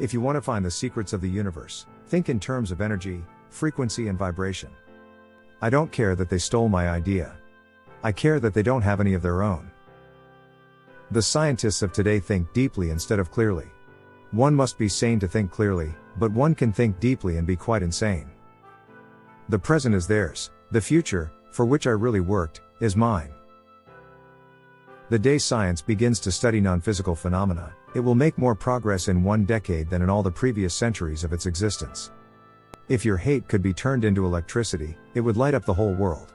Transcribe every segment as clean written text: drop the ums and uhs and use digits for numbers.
If you want to find the secrets of the universe, think in terms of energy, frequency and vibration. I don't care that they stole my idea. I care that they don't have any of their own. The scientists of today think deeply instead of clearly. One must be sane to think clearly, but one can think deeply and be quite insane. The present is theirs, the future, for which I really worked, is mine. The day science begins to study non-physical phenomena, it will make more progress in 1 decade than in all the previous centuries of its existence. If your hate could be turned into electricity, it would light up the whole world.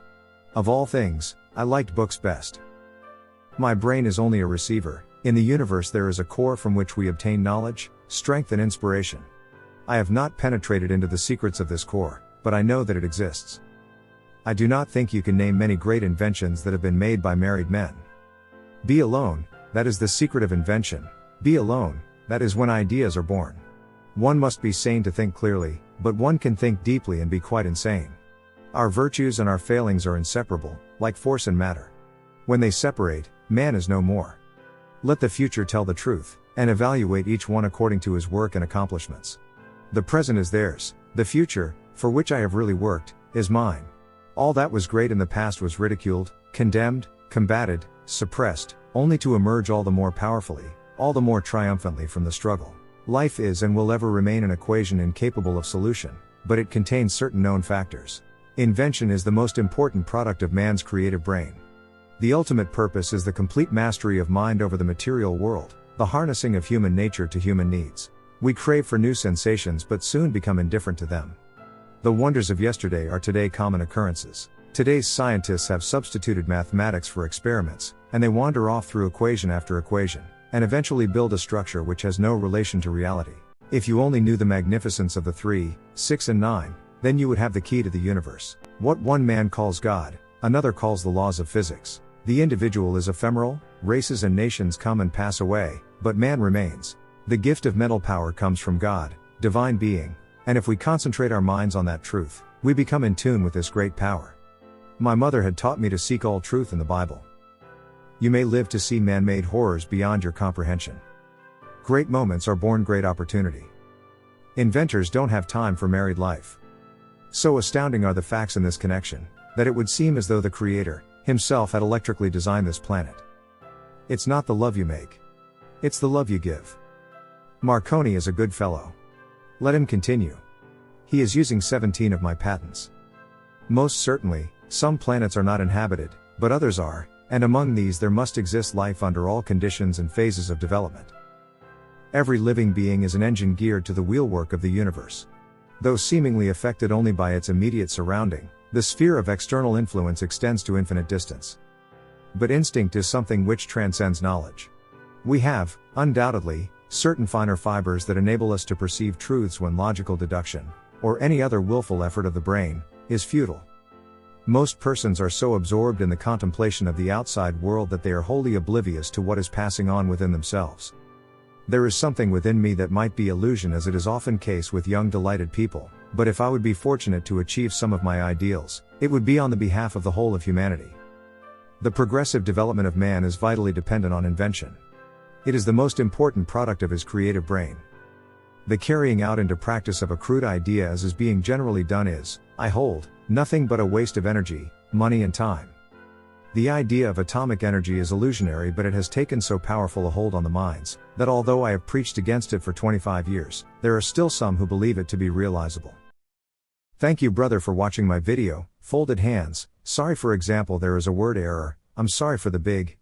Of all things, I liked books best. My brain is only a receiver. In the universe there is a core from which we obtain knowledge, strength and inspiration. I have not penetrated into the secrets of this core, but I know that it exists. I do not think you can name many great inventions that have been made by married men. Be alone, that is the secret of invention. Be alone, that is when ideas are born. One must be sane to think clearly, but one can think deeply and be quite insane. Our virtues and our failings are inseparable, like force and matter. When they separate, man is no more. Let the future tell the truth, and evaluate each one according to his work and accomplishments. The present is theirs, the future, for which I have really worked, is mine. All that was great in the past was ridiculed, condemned, combated, suppressed, only to emerge all the more powerfully, all the more triumphantly from the struggle. Life is and will ever remain an equation incapable of solution, but it contains certain known factors. Invention is the most important product of man's creative brain. The ultimate purpose is the complete mastery of mind over the material world, the harnessing of human nature to human needs. We crave for new sensations but soon become indifferent to them. The wonders of yesterday are today common occurrences. Today's scientists have substituted mathematics for experiments, and they wander off through equation after equation, and eventually build a structure which has no relation to reality. If you only knew the magnificence of the 3, 6 and 9, then you would have the key to the universe. What one man calls God, another calls the laws of physics. The individual is ephemeral, races and nations come and pass away, but man remains. The gift of mental power comes from God, divine being, and if we concentrate our minds on that truth, we become in tune with this great power. My mother had taught me to seek all truth in the Bible. You may live to see man-made horrors beyond your comprehension. Great moments are born great opportunity. Inventors don't have time for married life. So astounding are the facts in this connection, that it would seem as though the Creator, himself had electrically designed this planet. It's not the love you make. It's the love you give. Marconi is a good fellow. Let him continue. He is using 17 of my patents. Most certainly, some planets are not inhabited, but others are, and among these there must exist life under all conditions and phases of development. Every living being is an engine geared to the wheelwork of the universe. Though seemingly affected only by its immediate surrounding, the sphere of external influence extends to infinite distance. But instinct is something which transcends knowledge. We have, undoubtedly, certain finer fibers that enable us to perceive truths when logical deduction, or any other willful effort of the brain, is futile. Most persons are so absorbed in the contemplation of the outside world that they are wholly oblivious to what is passing on within themselves. There is something within me that might be illusion, as it is often case with young delighted people, but if I would be fortunate to achieve some of my ideals, it would be on the behalf of the whole of humanity. The progressive development of man is vitally dependent on invention. It is the most important product of his creative brain. The carrying out into practice of a crude idea as is being generally done is, I hold, nothing but a waste of energy, money and time. The idea of atomic energy is illusionary, but it has taken so powerful a hold on the minds, that although I have preached against it for 25 years, there are still some who believe it to be realizable. Thank you brother for watching my video. Folded hands. Sorry for example there is a word error. I'm sorry for the big